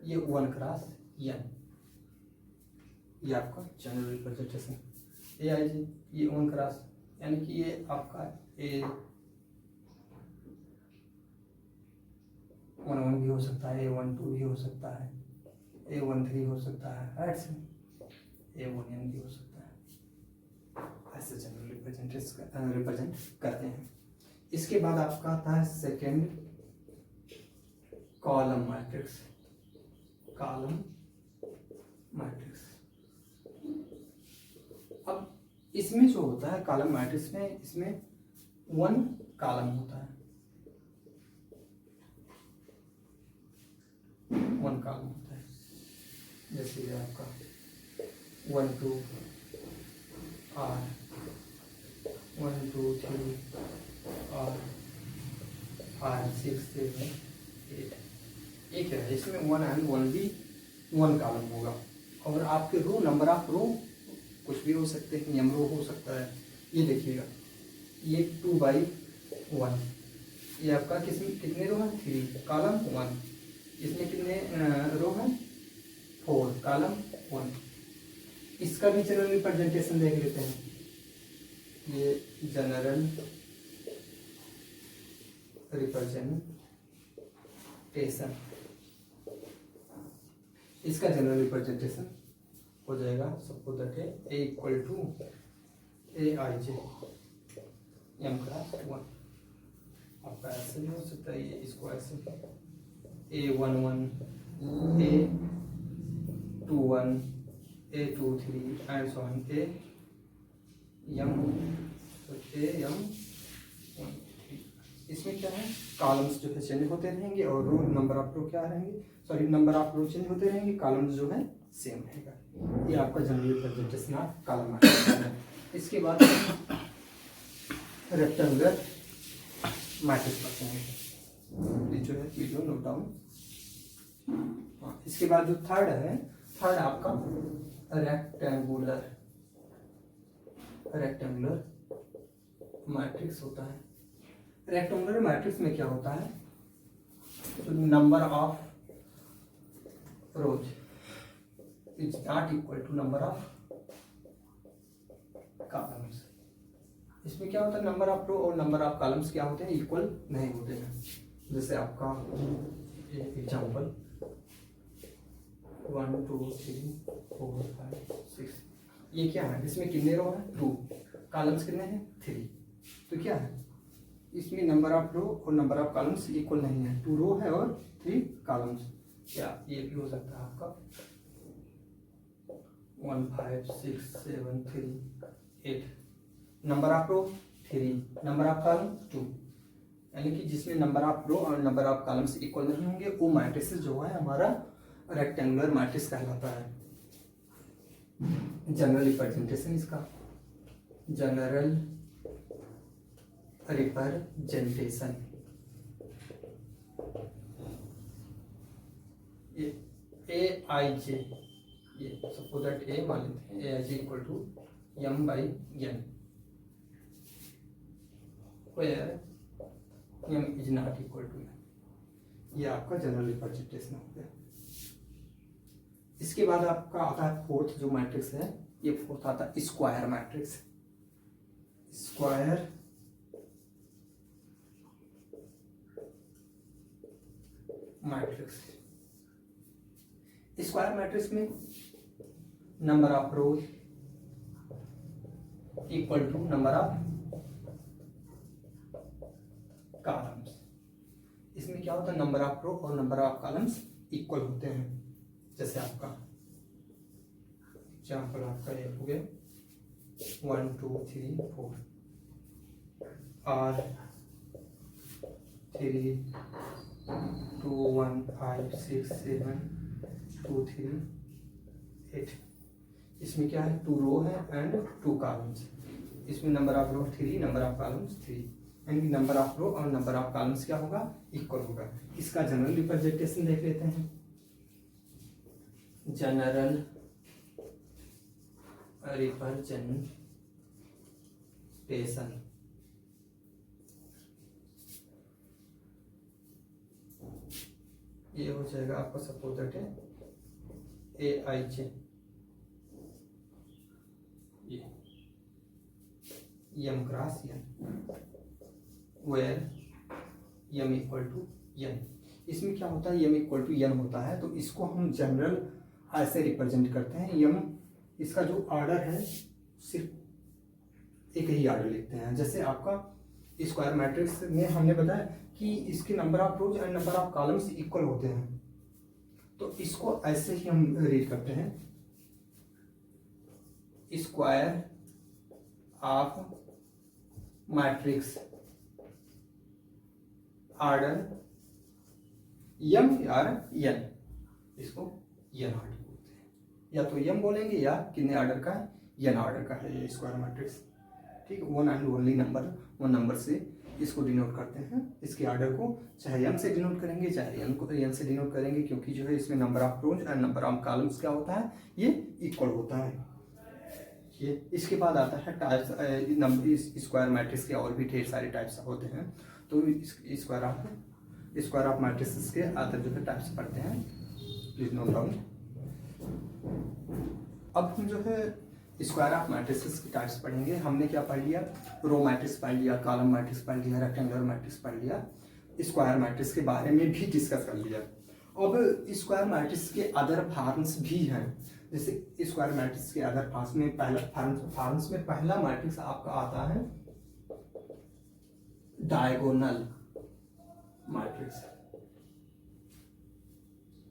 ये 1 क्रॉस n, ये आपका जनरल रिप्रेजेंटेशन। AIJ ये 1 क्रॉस, यानी कि ये आपका A11 भी हो सकता है, A12 भी हो सकता है, A13 हो सकता है, ऐसे A1n भी हो सकता है। ऐसे जनरल रिप्रेजेंट करते हैं। इसके बाद आपका आता है सेकेंड कॉलम मैट्रिक्स। अब इसमें जो होता है कॉलम मैट्रिक्स में, इसमें 1 कॉलम होता है, 1 कॉलम होता है। जैसे ये आपका 1 2 R 1 2 3 R 5 6 7 8। एक है, इसमें 1 एंड 1 भी 1 कॉलम होगा। और आपके रो, नंबर ऑफ रो कुछ भी हो सकते हैं, एम रो हो सकता है। ये देखिएगा, ये 2/1, ये आपका कितने रो है 3, कॉलम 1। इसमें कितने रो है 4, कॉलम 1। इसका भी जनरल रिप्रेजेंटेशन देख लेते हैं। ये जनरल रिप्रेजेंटेशन, इसका जनरल रिप्रेजेंटेशन हो जाएगा, suppose that A equal to AIJ m cross 1। आपका ऐसे भी हो सकता है, ये इसको ऐसे A11 A21 A23 and so on AM1। इसमें क्या है, कॉलम्स जो है चेंज होते रहेंगे, और रो, नंबर ऑफ रो क्या रहेंगे, sorry number of row change होते रहेंगे, कॉलम्स जो है सेम रहेगा। ये आपका जनरल रिप्रेजेंटेशन ऑफ कॉलम है। इसके बाद रेक्टेंगुलर मैट्रिक्स पढ़ते हैं, जो है वीडियो नोट डाउन। इसके बाद जो थर्ड आपका रेक्टेंगुलर मैट्रिक्स होता है। रेक्टेंगुलर मैट्रिक्स में क्या होता है, number of rows is not equal to number of columns. इसमें क्या होता है, नंबर ऑफ रो और नंबर ऑफ कॉलम्स क्या होते हैं, इक्वल नहीं होते हैं। जैसे आपका एग्जांपल 1 2 3 4 5 6, ये क्या है, इसमें कितने रो है, 2, कॉलम्स कितने हैं, 3। तो क्या है, इसमें नंबर ऑफ रो और नंबर ऑफ कॉलम्स इक्वल नहीं है, 2 रो है और 3 कॉलम्स। क्या ये भी हो सकता है आपका 1 5 6 7 3 8, number of row 3, number of column 2, यानी कि जिसमें नंबर ऑफ रो और नंबर ऑफ कॉलम्स इक्वल नहीं होंगे वो मैट्रिक्स जो है हमारा रेक्टेंगुलर मैट्रिक्स कहलाता है। जनरल रिप्रेजेंटेशन इसका, जनरल रिप्रेजेंटेशन, ये ए आई जे, ये सपोज दैट ए मान लेते हैं, A I J equal to M by N, where M is not equal to N. ये आपका जनरल रिप्रेजेंटेशन हो गया। इसके बाद आपका आता है फोर्थ जो मैट्रिक्स है, ये फोर्थ आता है square matrix. Square matrix, square matrix में number of rows equal to number of columns. इसमें क्या होता है, नंबर ऑफ रो और नंबर ऑफ कॉलम्स इक्वल होते हैं। जैसे आपका एग्जाम्पल आपका ये हो गया 1 2 3 4 और 3 2 1 5 6 7 2 3 8। इसमें क्या है, 2 रो है एंड 2 कॉलम्स। इसमें number of row 3, number of columns 3, यानी नंबर ऑफ रो और नंबर ऑफ कॉलम्स क्या होगा, इक्वल होगा। इसका जनरल रिप्रेजेंटेशन देख लेते हैं। जनरल रिप्रेजेंटेशन, ये हो जाएगा आपका सपोज दैट है ए आई जे, ये m cross n, where m equal to n. इसमें क्या होता है, एम इक्वल टू एन होता है, तो इसको हम जनरल ऐसे रिप्रेजेंट करते हैं। एम इसका जो ऑर्डर है सिर्फ एक ही ऑर्डर लिखते हैं। जैसे आपका स्क्वायर मैट्रिक्स में हमने बताया कि इसके number of rose and number of columns equal होते हैं, तो इसको ऐसे ही हम रीड करते हैं, square of matrix order m या एन, इसको एन ऑर्डर बोलते हैं, या तो एम बोलेंगे या कितने ऑर्डर का है, एन ऑर्डर का है ये स्क्वायर मैट्रिक्स। ठीक, one and only number, one number से इसको डिनोट करते हैं। इसके ऑर्डर को चाहे एम से डिनोट करेंगे चाहे एन को एन से डिनोट करेंगे, क्योंकि जो है इसमें number of rose and number of columns क्या होता है, ये इक्वल होता है। ये इसके बाद आता है टाइप्स। स्क्वायर मैट्रिक्स के और भी ढेर सारे टाइप्स होते हैं, तो स्क्वायर ऑफ मैट्रिक्स के अदर जो है टाइप्स पढ़ते हैं, प्लीज नोट डाउन। अब हम जो है स्क्वायर ऑफ मैट्रिक्स की टाइप्स पढ़ेंगे। हमने क्या पढ़ लिया, रो मैट्रिक्स पढ़ लिया, कॉलम मैट्रिक्स पढ़ लिया, रेक्टेंगुलर मैट्रिक्स पढ़ लिया, स्क्वायर मैट्रिक्स के बारे में भी डिस्कस कर लिया। अब स्क्वायर मैट्रिक्स के अदर फॉर्म्स भी हैं। जैसे स्क्वायर मैट्रिक्स के अदर फॉर्म्स में पहला मैट्रिक्स आपका आता है डायगोनल मैट्रिक्स।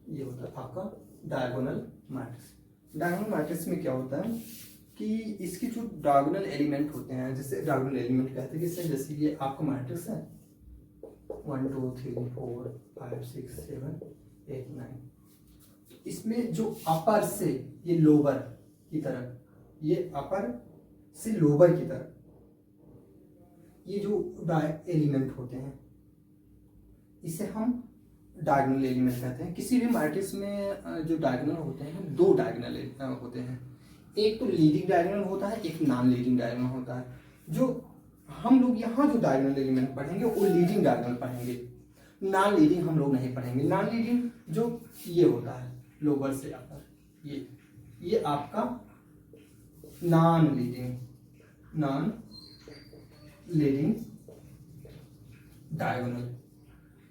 ये होता है आपका डायगोनल मैट्रिक्स। डायगोनल मैट्रिक्स में क्या होता है कि इसके जो डायगोनल एलिमेंट होते हैं, जैसे डायगोनल एलिमेंट कहते हैं कि जैसे ये आपका मैट्रिक्स है 1 2 3 4 5 6 7 8 9, इसमें जो अपर से ये लोअर की तरफ, ये अपर से लोअर की तरफ ये जो एलिमेंट होते हैं इसे हम डायगोनल एलिमेंट कहते हैं। किसी भी मैट्रिक्स में जो डायगोनल होते हैं, दो डायगोनल होते हैं, एक तो लीडिंग डायगोनल होता है, एक नॉन लीडिंग डायगोनल होता है। जो हम लोग यहाँ जो डायगोनल एलिमेंट पढ़ेंगे वो लीडिंग डायगोनल पढ़ेंगे, नॉन लीडिंग हम लोग नहीं पढ़ेंगे। नॉन लीडिंग जो ये होता है, लोअर से अपर, ये आपका नॉन लीडिंग डायगोनल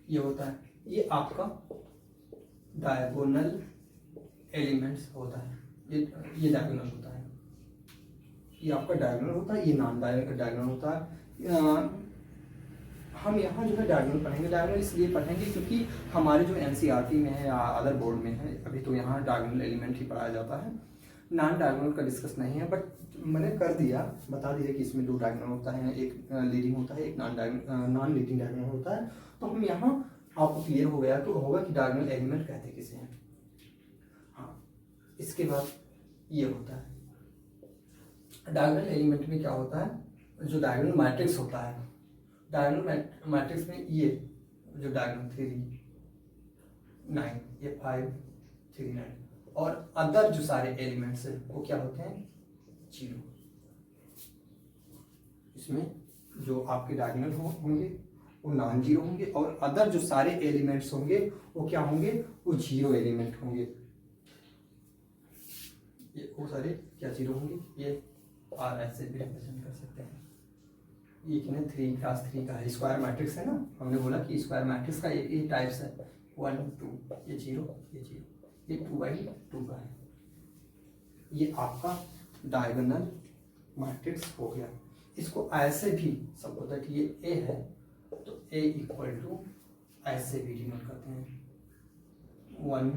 ये होता है। ये आपका डायगोनल एलिमेंट्स होता है, ये डायगोनल होता है, ये आपका डायगोनल होता है, ये नॉन डायगोनल होता है। हम यहाँ जो है डायगोनल पढ़ेंगे, डायगोनल इसलिए पढ़ेंगे क्योंकि हमारे जो एनसीईआरटी में है या अदर बोर्ड में है, अभी तो यहाँ डायगोनल एलिमेंट ही पढ़ाया जाता है, नॉन डायगोनल का डिस्कस नहीं है। बट मैंने बता दिया कि इसमें 2 डायगोनल होता है, एक लीडिंग होता है, एक नॉन लीडिंग डायगोनल होता है। तो हम यहाँ आपको क्लियर हो गया तो होगा कि डायगोनल एलिमेंट कहते किसे हैं। हाँ, इसके बाद ये होता है डायगोनल एलिमेंट में क्या होता है, जो डायगोनल मैट्रिक्स होता है, डायगोनल मैट्रिक्स में ये जो डायगोनल 3 9 ये 5 3 9 और अदर जो सारे एलिमेंट्स हैं वो क्या होते हैं 0। इसमें जो आपके डायगोनल होंगे वो नॉन जीरो होंगे और अदर जो सारे एलिमेंट्स होंगे वो क्या होंगे, वो 0 एलिमेंट होंगे। ये वो सारे क्या 0 होंगे, ये आर ऐसे भी रिप्रेजेंट कर सकते हैं। ये कि 3 क्लास 3 का है, स्क्वायर मैट्रिक्स है ना, हमने बोला कि स्क्वायर मैट्रिक्स का ये टाइप्स है 1 2 ये 0 ये 0 ये 2/2 का है। ये आपका डायगोनल मैट्रिक्स हो गया। इसको ऐसे भी सपोज दैट ये ए है तो ए इक्वल टू ऐसे भी डिनोट करते हैं 1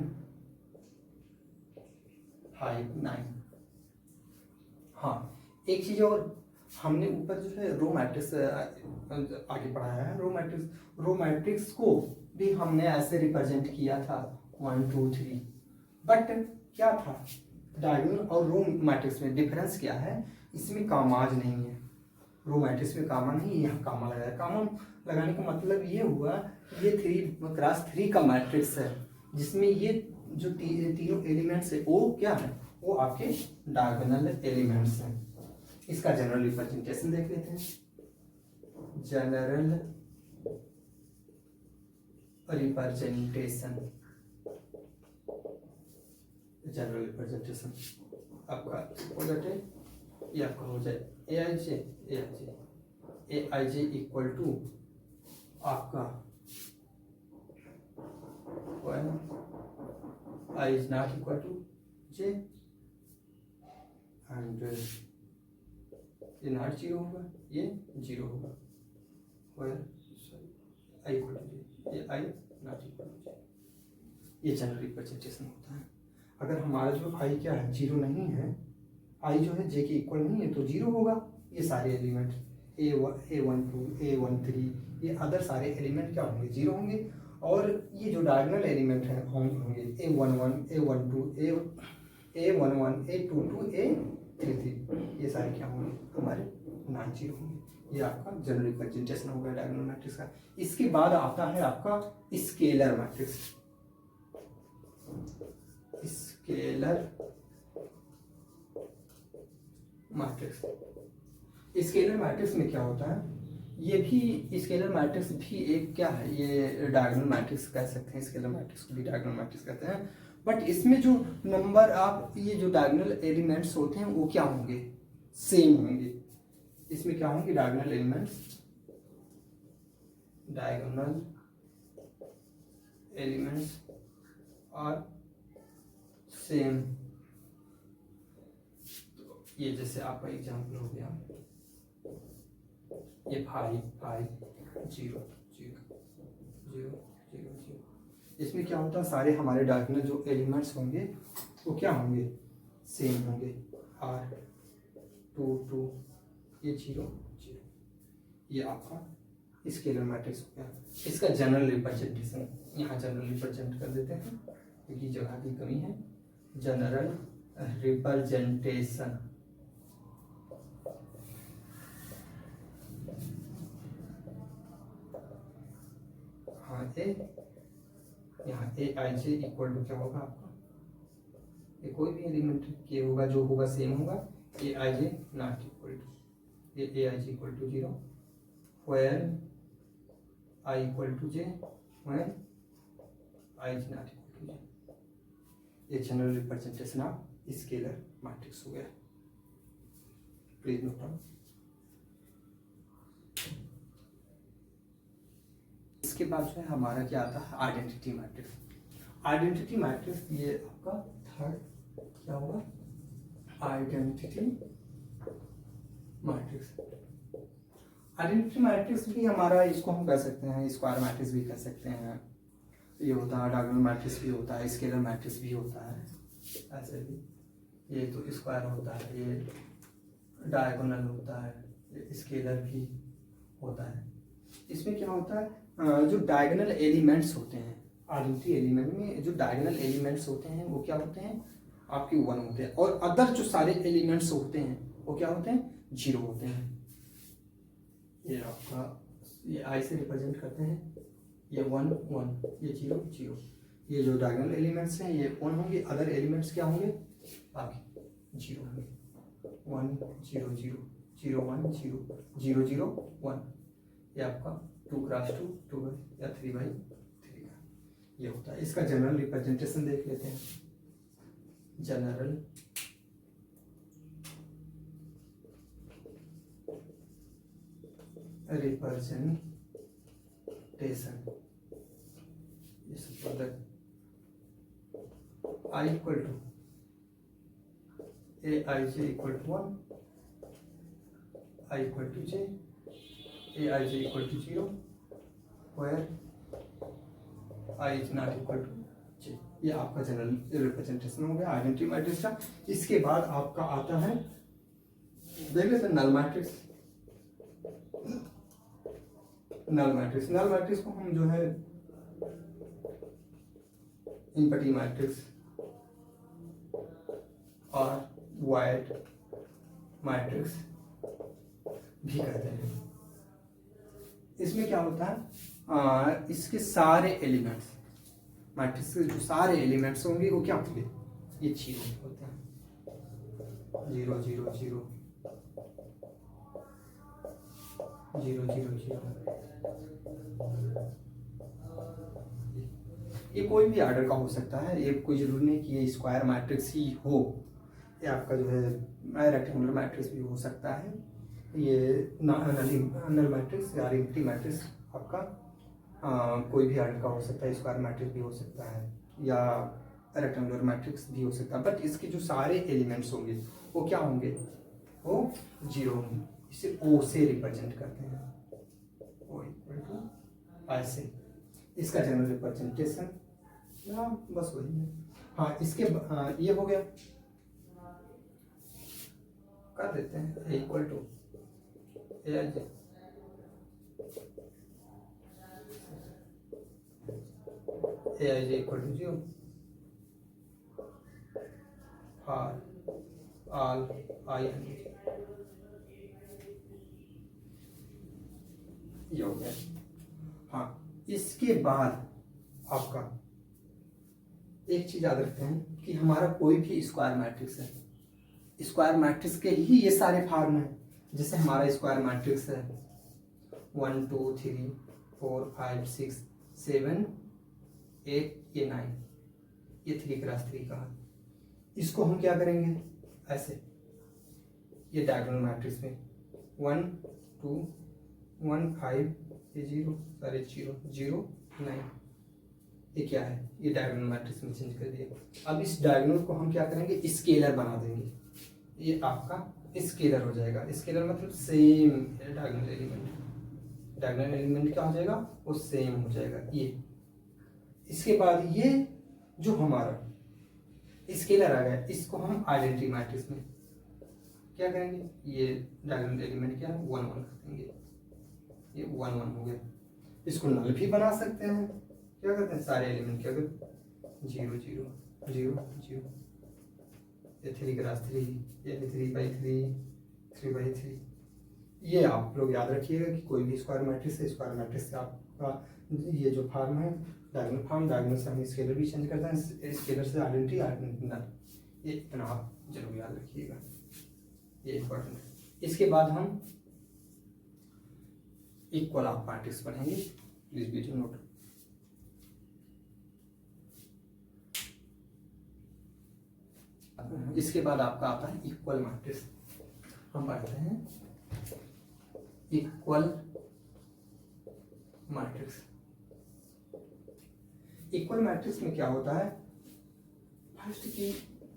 5 9। हाँ, एक चीज और हमने ऊपर जो है रो मैट्रिक्स आगे पढ़ाया है, रो मैट्रिक्स को भी हमने ऐसे रिप्रेजेंट किया था 1 2 3। बट क्या था, डायगोनल और रो मैट्रिक्स में डिफरेंस क्या है, इसमें कामाज नहीं है, रो मैट्रिक्स में कामा नहीं, यहाँ कामा लगाया। कामा लगाने का मतलब ये हुआ कि ये 3 क्लास 3 का मैट्रिक्स है जिसमें ये जो तीनों एलिमेंट्स है वो क्या है, वो आपके डायगोनल एलिमेंट्स हैं। इसका जनरल रिप्रेजेंटेशन देख लेते हैं। जनरल रिप्रेजेंटेशन आपका हो जाए, ये आपका हो जाए ए आई जे इक्वल टू आपका I is not equal to J and ये नॉट 0 होगा, ये 0 होगा, आई इक्वल टू जे, ये आई नॉट इक्वल टू जे। ये जनरल रिप्रेजेंटेशन होता है। अगर हमारा जो आई क्या है 0 नहीं है, आई जो है जे के इक्वल नहीं है तो 0 होगा। ये सारे एलिमेंट A12 A13 ये अदर सारे एलिमेंट क्या होंगे 0 होंगे। और ये जो डायगोनल एलिमेंट है होंगे A11 A12 A11 A22 A33 ये सारे क्या होंगे हमारे नॉन जीरो होंगे। ये आपका जनरल रिप्रेजेंटेशन हो गया डायगोनल मैट्रिक्स का। इसके बाद आता है आपका स्केलर मैट्रिक्स। स्केलर मैट्रिक्स में क्या होता है, ये भी स्केलर मैट्रिक्स भी एक क्या है, ये डायगोनल मैट्रिक्स कह सकते हैं, स्केलर मैट्रिक्स को भी डायगोनल मैट्रिक्स कहते हैं। बट इसमें जो नंबर आप ये जो डायगोनल एलिमेंट्स होते हैं वो क्या होंगे, सेम होंगे। इसमें क्या होंगे डायगोनल एलिमेंट्स और सेम। ये जैसे आपका एग्जाम्पल हो गया ये 5 5 0 0 0 0 0। इसमें क्या होता है सारे हमारे डायगोनल जो एलिमेंट्स होंगे वो क्या होंगे सेम होंगे, R 2 2 ये 0 0। ये आपका स्केलर मैट्रिक्स हो गया। इसका जनरल रिप्रेजेंटेशन यहाँ जनरल रिप्रेजेंट कर देते हैं क्योंकि जगह की कमी है। जनरल रिप्रेजेंटेशन यहाँ ए आई जे इक्वल टू क्या होगा आपका, ये कोई भी एलिमेंट के होगा जो होगा सेम होगा। A I J not equal to A I J equal to 0 where I equal to J where I is not equal to J. ये general representation of scalar matrix हो गया। Please note down. इसके बाद जो है हमारा क्या आता है, आइडेंटिटी मैट्रिक्स। आइडेंटिटी मैट्रिक्स ये आपका थर्ड क्या होगा, आइडेंटिटी मैट्रिक्स। आइडेंटिटी मैट्रिक्स भी हमारा, इसको हम कह सकते हैं स्क्वायर मैट्रिक्स भी कह सकते हैं, ये होता है डायगोनल मैट्रिक्स भी होता है, स्केलर मैट्रिक्स भी होता है, ऐसे भी। ये तो स्क्वायर होता है, ये डायगोनल होता है, ये स्केलर भी होता है। इसमें क्या होता है, जो डायगोनल एलिमेंट्स होते हैं आइडेंटिटी एलिमेंट में, जो डायगोनल एलिमेंट्स होते हैं वो क्या होते हैं आपके 1 होते हैं, और अदर जो सारे एलिमेंट्स होते हैं वो क्या होते हैं, 0 होते हैं। ये आपका ये आई से रिप्रेजेंट करते हैं, ये 1 1, ये 0 0। ये जो डायगोनल एलिमेंट्स हैं ये 1 होंगे, अदर एलिमेंट्स क्या होंगे बाकी 0 होंगे। 1 0 0 0 1 0 0 0 1। ये आपका 2 क्रॉस 2 2 या 3/3 का ये होता है। इसका जनरल रिप्रेजेंटेशन देख लेते हैं। General representation I equal to aij equal to 1, I equal to j, aij equal to 0, where I is not equal to j। ये आपका जनरल रिप्रेजेंटेशन हो गया आइडेंटिटी मैट्रिक्स का। इसके बाद आपका आता है, देख लेते हैं null matrix. Null matrix, null matrix को हम जो है इम्पटी मैट्रिक्स और वाइड मैट्रिक्स भी कहते हैं। इसमें क्या होता है, इसके सारे एलिमेंट्स, मैट्रिक्स के जो सारे एलिमेंट्स होंगे वो क्या होंगे, ये 0 होते हैं। 0 0 0 0 0 0। ये कोई भी आर्डर का हो सकता है, ये कोई जरूरी नहीं कि ये स्क्वायर मैट्रिक्स ही हो, ये आपका जो है रेक्टेंगुलर मैट्रिक्स भी हो सकता है। ये नल मैट्रिक्स या इम्पटी मैट्रिक्स आपका कोई भी आर्डर का हो सकता है, स्क्वायर मैट्रिक्स भी हो सकता है या रेक्टेंगुलर मैट्रिक्स भी हो सकता है। बट इसके जो सारे एलिमेंट्स होंगे वो क्या होंगे, वो 0 होंगे। इसे O से रिप्रेजेंट करते हैं, O इक्वल टू ऐसे। इसका जनरल रिप्रेजेंटेशन बस वही है। हाँ, इसके ये हो गया, कर देते हैं A equal to aij, aij equal to 0 for all I and j। ये हो गया। हाँ, इसके बाद आपका एक चीज याद रखते हैं कि हमारा कोई भी स्क्वायर मैट्रिक्स है, स्क्वायर मैट्रिक्स के ही ये सारे फॉर्म हैं। जैसे हमारा स्क्वायर मैट्रिक्स है 1 2 3 4 5 6 7 8, ये 9, ये 3 क्रॉस 3 का। इसको हम क्या करेंगे ऐसे, ये डायगोनल मैट्रिक्स में 1 2 1 5, ये 0 सारे 0 0 9, ये क्या है, ये डायगोनल मैट्रिक्स में चेंज कर दिया। अब इस डायगोनल को हम क्या करेंगे, स्केलर बना देंगे। ये आपका स्केलर हो जाएगा। स्केलर मतलब same diagonal element, diagonal element क्या हो जाएगा, वो सेम हो जाएगा ये। इसके बाद ये जो हमारा स्केलर आ गया, इसको हम आइडेंटिटी मैट्रिक्स में क्या करेंगे, ये डायगोनल एलिमेंट क्या है 1 1 कर देंगे, ये 1 1 हो गया। इसको नल भी बना सकते हैं, क्या करते हैं सारे एलिमेंट क्या करते हैं 0 0 0 0, ये 3 क्रॉस 3, ये 3/3 3/3। ये आप लोग याद रखिएगा कि कोई भी स्क्वायर मैट्रिक्स है, स्क्वायर मैट्रिक्स से आपका ये जो फॉर्म है डायगोनल फॉर्म, डायगोनल से हम स्केलर भी चेंज करते हैं, स्केलर से आइडेंटिटी, आइडेंटिटी नल। ये इतना आप जरूर याद रखिएगा, ये इंपॉर्टेंट है। इसके बाद हम इक्वल ऑफ मैट्रिक्स पढ़ेंगे, प्लीज बी टू नोट। इसके बाद आपका आता है इक्वल मैट्रिक्स। हम पढ़ते हैं इक्वल मैट्रिक्स। इक्वल मैट्रिक्स में क्या होता है, फर्स्ट की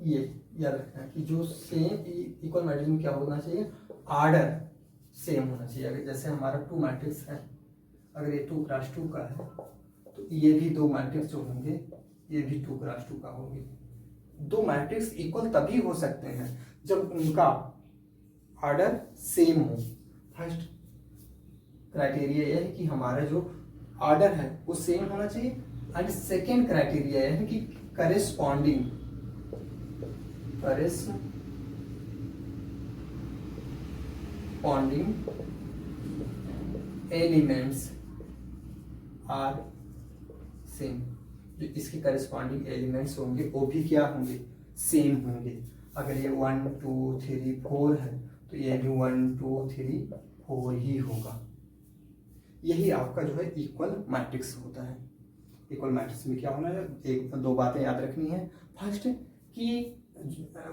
ये याद रखना कि जो सेम इक्वल मैट्रिक्स में क्या होना चाहिए, ऑर्डर सेम होना चाहिए। अगर जैसे हमारा 2 मैट्रिक्स है, अगर ये 2x2 का है तो ये भी 2 मैट्रिक्स जो होंगे ये भी 2x2 का होंगे। 2 मैट्रिक्स इक्वल तभी हो सकते हैं जब उनका ऑर्डर सेम हो। फर्स्ट क्राइटेरिया यह है कि हमारा जो ऑर्डर है वो सेम होना चाहिए, एंड सेकेंड क्राइटेरिया यह है कि करेस्पॉन्डिंग एलिमेंट्स आर सेम। जो इसके करेस्पॉन्डिंग एलिमेंट्स होंगे वो भी क्या होंगे, सेम होंगे। अगर ये 1 2 3 4 है तो ये भी 1 2 3 4 ही होगा। यही आपका जो है इक्वल मैट्रिक्स होता है। इक्वल मैट्रिक्स में क्या होना है, एक 2 बातें याद रखनी है। फर्स्ट कि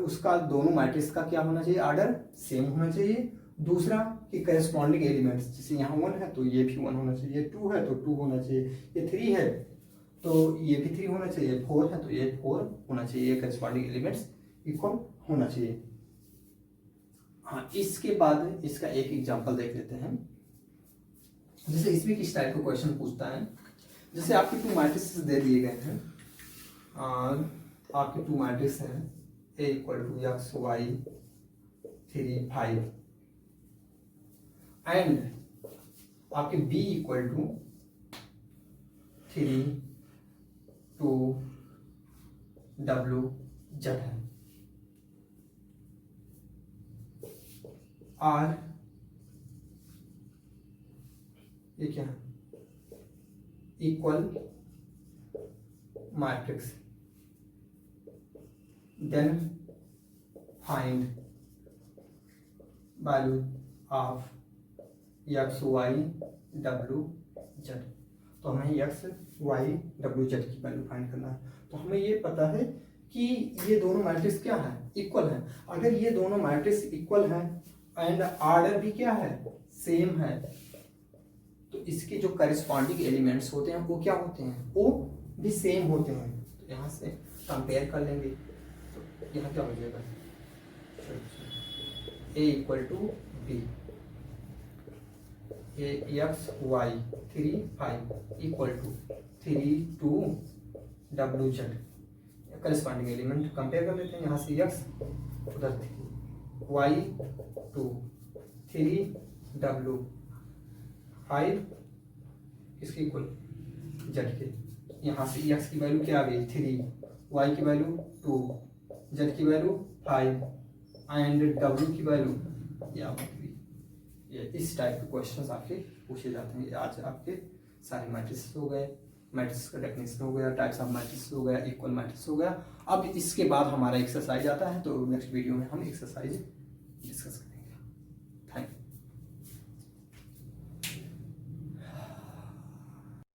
उसका दोनों मैट्रिक्स का क्या होना चाहिए, ऑर्डर सेम होना चाहिए। दूसरा कि करेस्पॉन्डिंग एलिमेंट्स, जैसे यहाँ 1 है तो ये भी 1 होना चाहिए, 2 है तो 2 होना चाहिए, ये 3 है तो ये भी 3 होना चाहिए, 4 है तो ये 4 होना चाहिए। करेस्पॉन्डिंग एलिमेंट्स इक्वल होना चाहिए। हाँ, इसके बाद इसका एक एग्जांपल देख लेते हैं। जैसे इसमें किस टाइप का क्वेश्चन पूछता है, जैसे आपके 2 मैट्रिक्स दे दिए गए हैं, आपके 2 मैट्रिक्स हैं A = x y 3 5 एंड आपके B = 3 2 W Z है। R ये क्या है, equal matrix. Then find value of x y w z। तो हमें x y w z की वैल्यू फाइंड करना है। तो हमें ये पता है कि ये दोनों मैट्रिक्स क्या है, इक्वल है। अगर ये दोनों मैट्रिक्स इक्वल है एंड ऑर्डर भी क्या है, सेम है, तो इसके जो करेस्पॉन्डिंग एलिमेंट्स होते हैं वो क्या होते हैं, वो भी सेम होते हैं। तो यहाँ से कंपेयर कर लेंगे तो यहाँ क्या हो जाएगा, A = B x y 3 5 = 3 2 W z। Corresponding element compare कर लेते हैं। यहाँ से x उधर 3 y 2 3 W 5 इसकी इक्वल z के। यहाँ से x की वैल्यू क्या आ गई 3, y की वैल्यू 2, z की वैल्यू 5 एंड w की वैल्यू या 3। ये इस टाइप के क्वेश्चंस आपके पूछे जाते हैं। आज आपके सारे मैट्रिक्स हो गए, मैट्रिक्स का डेफिनेशन हो गया, टाइप्स ऑफ मैट्रिक्स हो गया, इक्वल मैट्रिक्स हो गया। अब इसके बाद हमारा एक्सरसाइज आता है, तो नेक्स्ट वीडियो में हम एक्सरसाइज डिस्कस करेंगे।